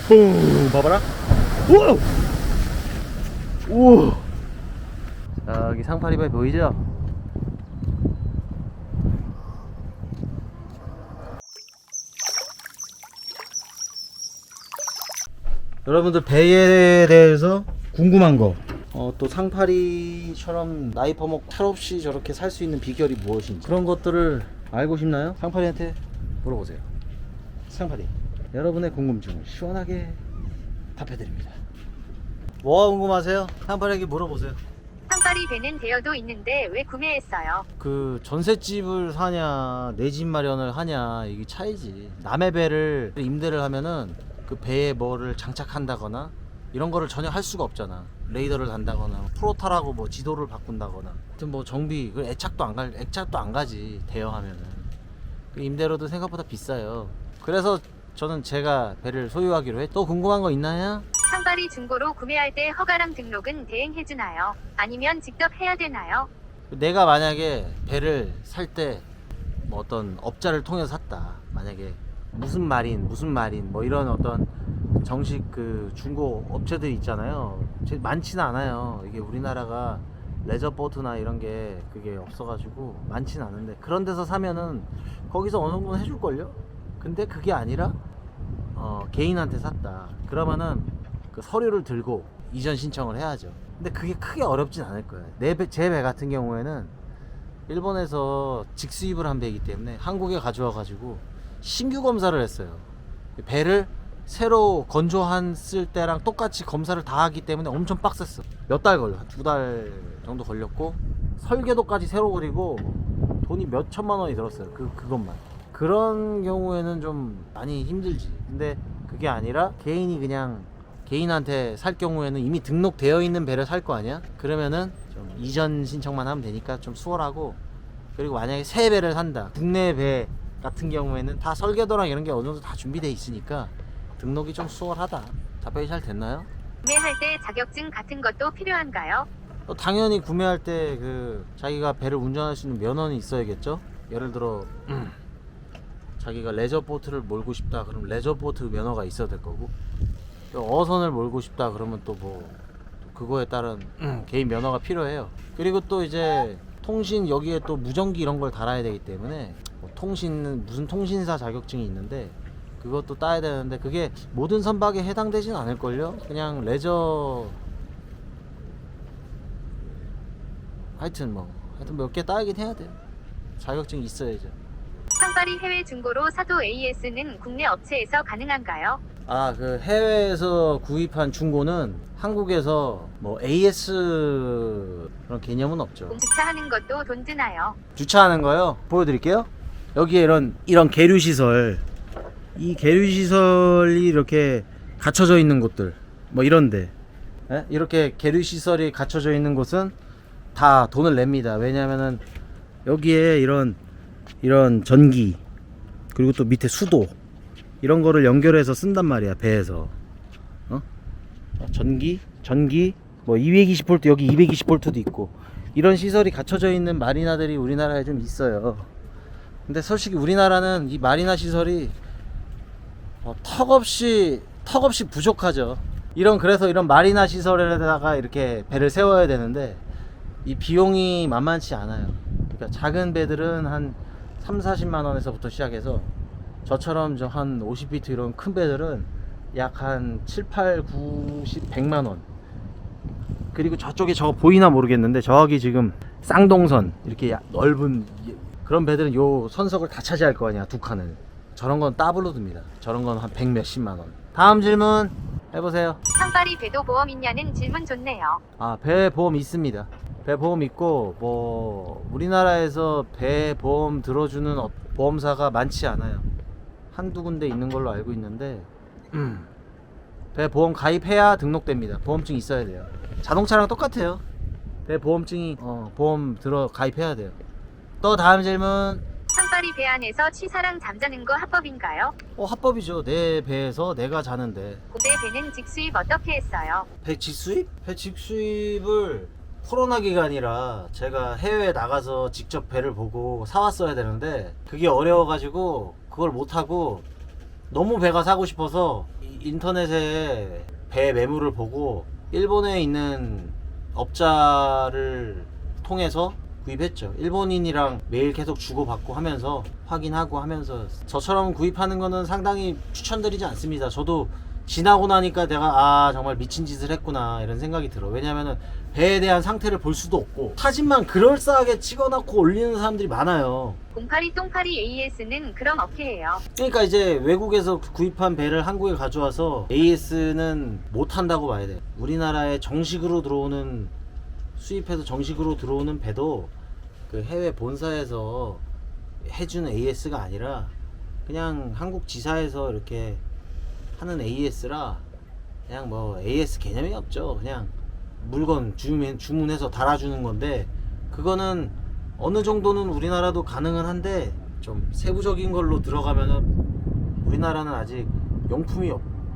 뿡 봐봐라. 오. 여기 상파리바위 보이죠? 여러분들 배에 대해서 궁금한 거, 또 상파리처럼 나이 퍼먹고 철없이 저렇게 살 수 있는 비결이 무엇인지 그런 것들을 알고 싶나요? 상파리한테 물어보세요. 상파리, 여러분의 궁금증을 시원하게 답해드립니다. 뭐가 궁금하세요? 상파리에게 물어보세요. 상파리 배는 대여도 있는데 왜 구매했어요? 그 전셋집을 사냐 내 집 마련을 하냐 이게 차이지. 남의 배를 임대를 하면은 그 배에 뭐를 장착한다거나 이런 거를 전혀 할 수가 없잖아. 레이더를 단다거나 프로타라고 뭐 지도를 바꾼다거나 하여튼 뭐 정비 그 애착도 안 가지 대여하면은. 그 임대료도 생각보다 비싸요. 그래서 저는 제가 배를 소유하기로 해. 또 궁금한 거 있나요? 상파리 중고로 구매할 때 허가랑 등록은 대행해주나요? 아니면 직접 해야 되나요? 내가 만약에 배를 살 때 뭐 어떤 업자를 통해서 샀다. 만약에 무슨 마린 뭐 이런 어떤 정식 그 중고 업체들이 있잖아요. 많지는 않아요. 이게 우리나라가 레저 보트나 이런 게 그게 없어가지고 많지는 않은데, 그런 데서 사면은 거기서 어느 정도는 해줄걸요? 근데 그게 아니라 개인한테 샀다 그러면은 그 서류를 들고 이전 신청을 해야죠. 근데 그게 크게 어렵진 않을 거예요. 제 배 같은 경우에는 일본에서 직수입을 한 배이기 때문에 한국에 가져와 가지고 신규 검사를 했어요. 배를 새로 건조했을 때랑 똑같이 검사를 다 하기 때문에 엄청 빡셌어. 몇 달 걸려. 한 2달 정도 걸렸고, 설계도까지 새로 그리고 돈이 몇 천만 원이 들었어요. 그것만. 그런 경우에는 좀 많이 힘들지. 근데 그게 아니라 개인한테 살 경우에는 이미 등록되어 있는 배를 살 거 아니야? 그러면은 좀 이전 신청만 하면 되니까 좀 수월하고, 그리고 만약에 새 배를 산다. 국내 배 같은 경우에는 다 설계도랑 이런 게 어느 정도 다 준비되어 있으니까 등록이 좀 수월하다. 답변이 잘 됐나요? 구매할 때 자격증 같은 것도 필요한가요? 당연히 구매할 때 그 자기가 배를 운전할 수 있는 면허는 있어야겠죠. 예를 들어 자기가 레저보트를 몰고 싶다 그러면 레저보트 면허가 있어야 될 거고, 어선을 몰고 싶다 그러면 또 뭐 그거에 따른 개인 면허가 필요해요. 그리고 또 이제 통신, 여기에 또 무전기 이런 걸 달아야 되기 때문에 뭐 무슨 통신사 자격증이 있는데 그것도 따야 되는데, 그게 모든 선박에 해당되진 않을걸요. 그냥 하여튼 몇 개 따긴 해야 돼요. 자격증이 있어야죠. 상파리 해외 중고로 사도 AS는 국내 업체에서 가능한가요? 그 해외에서 구입한 중고는 한국에서 뭐 AS 그런 개념은 없죠. 주차하는 것도 돈 드나요? 주차하는 거요? 보여드릴게요. 여기에 이런 계류 시설, 이 계류 시설이 이렇게 갖춰져 있는 곳들, 뭐 이런데, 이렇게 계류 시설이 갖춰져 있는 곳은 다 돈을 냅니다. 왜냐면은 여기에 이런 전기, 그리고 또 밑에 수도 이런 거를 연결해서 쓴단 말이야, 배에서. 전기 뭐 220V, 여기 220V도 있고, 이런 시설이 갖춰져 있는 마리나들이 우리나라에 좀 있어요. 근데 솔직히 우리나라는 이 마리나 시설이 턱없이 부족하죠. 그래서 이런 마리나 시설에다가 이렇게 배를 세워야 되는데 이 비용이 만만치 않아요. 그러니까 작은 배들은 한 3-40만 원에서부터 시작해서, 저처럼 한 50피트 이런 큰 배들은 약 한 7, 8, 90, 100만 원. 그리고 저쪽에 저거 보이나 모르겠는데 저기 지금 쌍동선 이렇게 넓은 그런 배들은 요 선석을 다 차지할 거 아니야, 두 칸을. 저런 건 더블로 듭니다. 저런 건 한 100 몇십만 원. 다음 질문 해보세요. 상파리 배도 보험 있냐는 질문 좋네요. 배 보험 있습니다. 배 보험 있고, 뭐 우리나라에서 배 보험 들어주는 보험사가 많지 않아요. 한두 군데 있는 걸로 알고 있는데 배 보험 가입해야 등록됩니다. 보험증 있어야 돼요. 자동차랑 똑같아요. 배 보험증이 보험 가입해야 돼요. 또 다음 질문. 상파리 배 안에서 취사랑 잠자는 거 합법인가요? 합법이죠. 내 배에서 내가 자는데. 고대 배는 직수입 어떻게 했어요? 배 직수입? 배 직수입을 코로나 기간이라 제가 해외에 나가서 직접 배를 보고 사왔어야 되는데 그게 어려워가지고 그걸 못하고 너무 배가 사고 싶어서 인터넷에 배 매물을 보고 일본에 있는 업자를 통해서 구입했죠. 일본인이랑 매일 계속 주고받고 하면서 확인하고 하면서 저처럼 구입하는 거는 상당히 추천드리지 않습니다. 저도 지나고 나니까 내가 정말 미친 짓을 했구나 이런 생각이 들어. 왜냐면은 배에 대한 상태를 볼 수도 없고 사진만 그럴싸하게 찍어놓고 올리는 사람들이 많아요. 082 똥파리 AS는 그런 업체예요. 그러니까 이제 외국에서 구입한 배를 한국에 가져와서 AS는 못 한다고 봐야 돼. 우리나라에 정식으로 들어오는 수입해서 정식으로 들어오는 배도 그 해외 본사에서 해주는 AS가 아니라 그냥 한국 지사에서 이렇게 하는 AS라 그냥 뭐 AS 개념이 없죠. 그냥 물건 주문해서 달아주는 건데 그거는 어느 정도는 우리나라도 가능은 한데 좀 세부적인 걸로 들어가면은 우리나라는 아직 용품이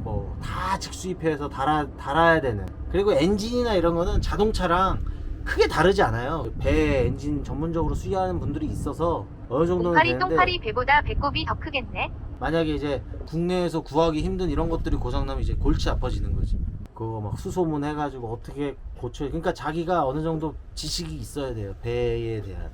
뭐 다 직수입해서 달아야 되는. 그리고 엔진이나 이런 거는 자동차랑 크게 다르지 않아요. 배 엔진 전문적으로 수리하는 분들이 있어서 어느 정도는 082 되는데 똥파리 배보다 배꼽이 더 크겠네. 만약에 이제 국내에서 구하기 힘든 이런 것들이 고장나면 이제 골치 아파지는 거지. 그거 막 수소문 해가지고 어떻게 고쳐. 그러니까 자기가 어느 정도 지식이 있어야 돼요. 배에 대한.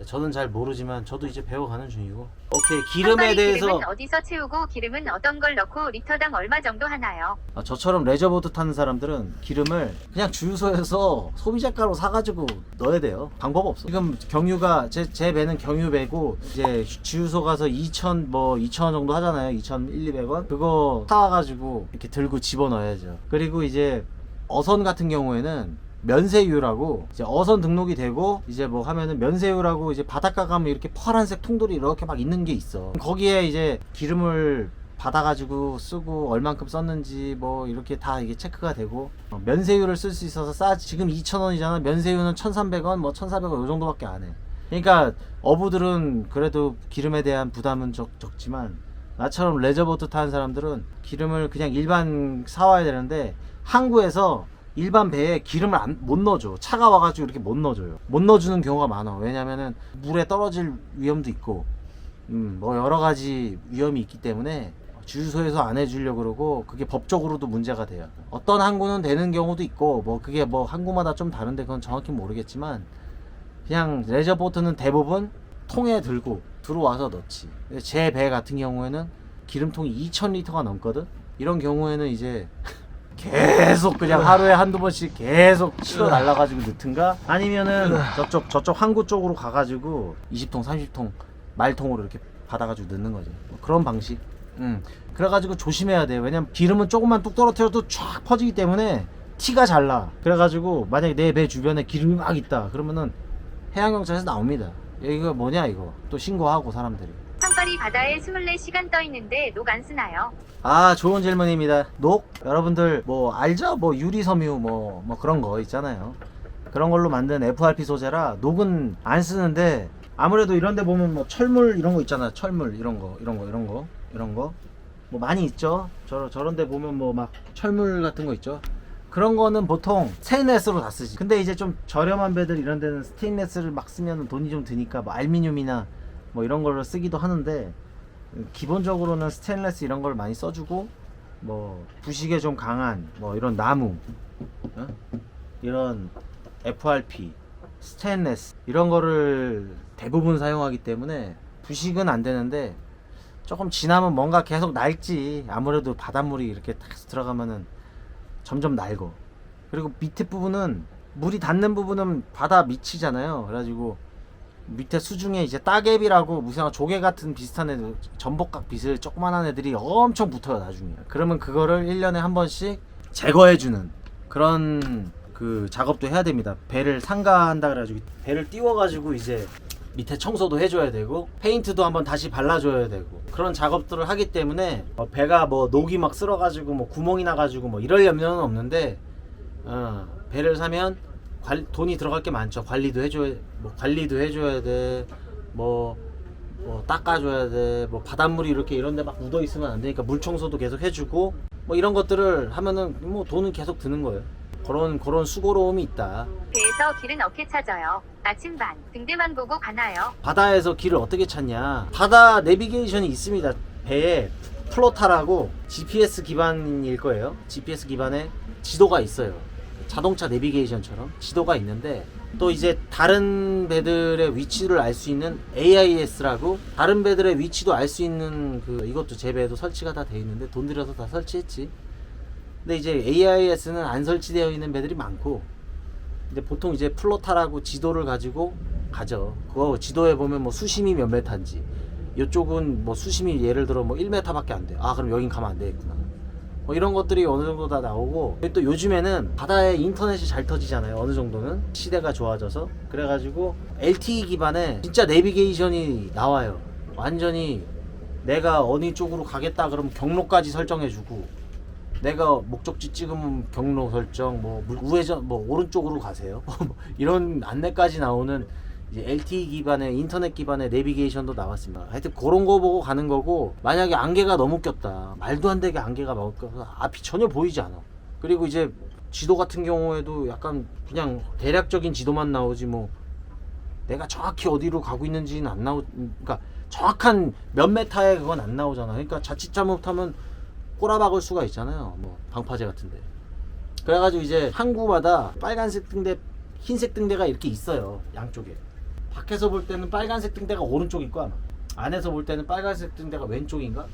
저는 잘 모르지만 저도 이제 배워가는 중이고. 오케이, 기름에 똥파리 대해서 기름은 어디서 채우고 기름은 어떤 걸 넣고 리터당 얼마 정도 하나요? 저처럼 레저보트 타는 사람들은 기름을 그냥 주유소에서 소비자가로 사가지고 넣어야 돼요. 방법 없어. 지금 경유가 제 배는 경유배고 이제 주유소 가서 2,000원 정도 하잖아요. 2,200원 그거 사와가지고 이렇게 들고 집어넣어야죠. 그리고 이제 어선 같은 경우에는 면세유라고 이제 어선 등록이 되고 이제 뭐 하면은 면세유라고 이제 바닷가 가면 이렇게 파란색 통들이 이렇게 막 있는 게 있어. 거기에 이제 기름을 받아가지고 쓰고 얼만큼 썼는지 뭐 이렇게 다 이게 체크가 되고 면세유를 쓸 수 있어서 싸지. 지금 2,000원이잖아. 면세유는 1,300원 뭐 1,400원 요 정도밖에 안 해. 그러니까 어부들은 그래도 기름에 대한 부담은 적지만 나처럼 레저보트 타는 사람들은 기름을 그냥 일반 사와야 되는데 항구에서 일반 배에 기름을 못 넣어줘. 차가 와가지고 이렇게 못 넣어줘요. 못 넣어주는 경우가 많아. 왜냐면은 물에 떨어질 위험도 있고 뭐 여러가지 위험이 있기 때문에 주유소에서 안 해주려고 그러고 그게 법적으로도 문제가 돼요. 어떤 항구는 되는 경우도 있고 뭐 그게 뭐 항구마다 좀 다른데 그건 정확히 모르겠지만 그냥 레저보트는 대부분 통에 들고 들어와서 넣지. 제 배 같은 경우에는 기름통이 2,000리터가 넘거든. 이런 경우에는 이제 계속 그냥 하루에 한두 번씩 계속 실어 날라가지고 넣든가 아니면은 저쪽 항구 쪽으로 가가지고 20통 30통 말통으로 이렇게 받아가지고 넣는 거지. 뭐 그런 방식. 그래가지고 조심해야 돼. 왜냐면 기름은 조금만 뚝 떨어뜨려도 쫙 퍼지기 때문에 티가 잘 나. 그래가지고 만약에 내 배 주변에 기름이 막 있다 그러면은 해양경찰에서 나옵니다. 이거 뭐냐 이거 또 신고하고 사람들이. 상파리 바다에 24시간 떠 있는데 녹 안 쓰나요? 좋은 질문입니다. 녹? 여러분들 뭐 알죠? 뭐 유리섬유 뭐 그런 거 있잖아요. 그런 걸로 만든 FRP 소재라 녹은 안 쓰는데 아무래도 이런 데 보면 뭐 철물 이런 거 있잖아요. 철물 이런 거 뭐 많이 있죠. 저런 데 보면 뭐 막 철물 같은 거 있죠. 그런 거는 보통 스테인레스로 다 쓰지. 근데 이제 좀 저렴한 배들 이런 데는 스테인레스를 막 쓰면 돈이 좀 드니까 뭐 알루미늄이나 뭐 이런 걸로 쓰기도 하는데 기본적으로는 스테인레스 이런 걸 많이 써주고 뭐 부식에 좀 강한 뭐 이런 나무 이런 FRP 스테인레스 이런 거를 대부분 사용하기 때문에 부식은 안 되는데 조금 지나면 뭔가 계속 낡지. 아무래도 바닷물이 이렇게 탁 들어가면은 점점 낡어. 그리고 밑에 부분은 물이 닿는 부분은 바다 밑이잖아요. 그래가지고 밑에 수중에 이제 따개비라고 무슨 조개 같은 비슷한 애들 전복각 비슬 조그만한 애들이 엄청 붙어요 나중에. 그러면 그거를 1년에 한 번씩 제거해주는 그런 그 작업도 해야 됩니다. 배를 상가한다 그래가지고 배를 띄워가지고 이제 밑에 청소도 해줘야 되고 페인트도 한번 다시 발라줘야 되고 그런 작업들을 하기 때문에 배가 뭐 녹이 막 쓸어가지고 뭐 구멍이 나가지고 뭐 이럴 염려는 없는데 배를 사면 돈이 들어갈 게 많죠. 관리도 해줘야 돼. 뭐 닦아줘야 돼. 뭐 바닷물이 이렇게 이런데 막 묻어 있으면 안 되니까 물 청소도 계속 해주고 뭐 이런 것들을 하면은 뭐 돈은 계속 드는 거예요. 그런 수고로움이 있다. 배에서 길은 어떻게 찾아요? 나침반, 등대만 보고 가나요? 바다에서 길을 어떻게 찾냐? 바다 내비게이션이 있습니다. 배에 플로타라고 GPS 기반일 거예요. GPS 기반의 지도가 있어요. 자동차 내비게이션처럼 지도가 있는데, 또 이제 다른 배들의 위치를 알 수 있는 AIS라고 다른 배들의 위치도 알 수 있는 이것도 제 배에도 설치가 다 돼 있는데 돈 들여서 다 설치했지. 근데 이제 AIS는 안 설치되어 있는 배들이 많고, 근데 보통 이제 플로타라고 지도를 가지고 가죠. 그거 지도에 보면 뭐 수심이 몇 메타인지, 이쪽은 뭐 수심이 예를 들어 뭐 1m밖에 안 돼. 아, 그럼 여긴 가면 안 되겠구나. 뭐 이런 것들이 어느 정도 다 나오고, 또 요즘에는 바다에 인터넷이 잘 터지잖아요. 어느 정도는 시대가 좋아져서. 그래가지고 LTE 기반의 진짜 내비게이션이 나와요. 완전히 내가 어느 쪽으로 가겠다 그러면 경로까지 설정해주고, 내가 목적지 찍으면 경로 설정, 뭐 우회전, 뭐 오른쪽으로 가세요. 이런 안내까지 나오는 이제 LTE 기반의 인터넷 기반의 내비게이션도 나왔습니다. 하여튼 그런 거 보고 가는 거고, 만약에 안개가 너무 꼈다, 말도 안 되게 안개가 너무 껴서 앞이 전혀 보이지 않아. 그리고 이제 지도 같은 경우에도 약간 그냥 대략적인 지도만 나오지, 뭐 내가 정확히 어디로 가고 있는지는 안 그러니까 정확한 몇 메타에 그건 안 나오잖아. 그러니까 자칫 잘못하면 꼬라박을 수가 있잖아요. 뭐 방파제 같은데. 그래가지고 이제 항구마다 빨간색 등대, 흰색 등대가 이렇게 있어요. 양쪽에. 밖에서 볼 때는 빨간색 등대가 오른쪽 있고, 아마 안에서 볼 때는 빨간색 등대가 왼쪽인가?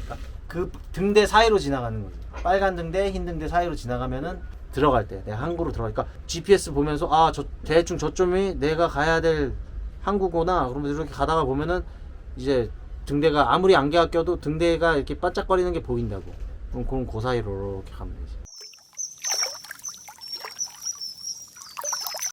그러니까 그 등대 사이로 지나가는 거지. 빨간 등대, 흰 등대 사이로 지나가면은 들어갈 때, 내가 항구로 들어가니까 GPS 보면서 아, 저 대충 저점이 내가 가야 될 항구구나. 그러면 이렇게 가다가 보면은 이제 등대가 아무리 안개가 껴도 등대가 이렇게 반짝거리는 게 보인다고. 그럼 그 사이로 이렇게 가면 되지.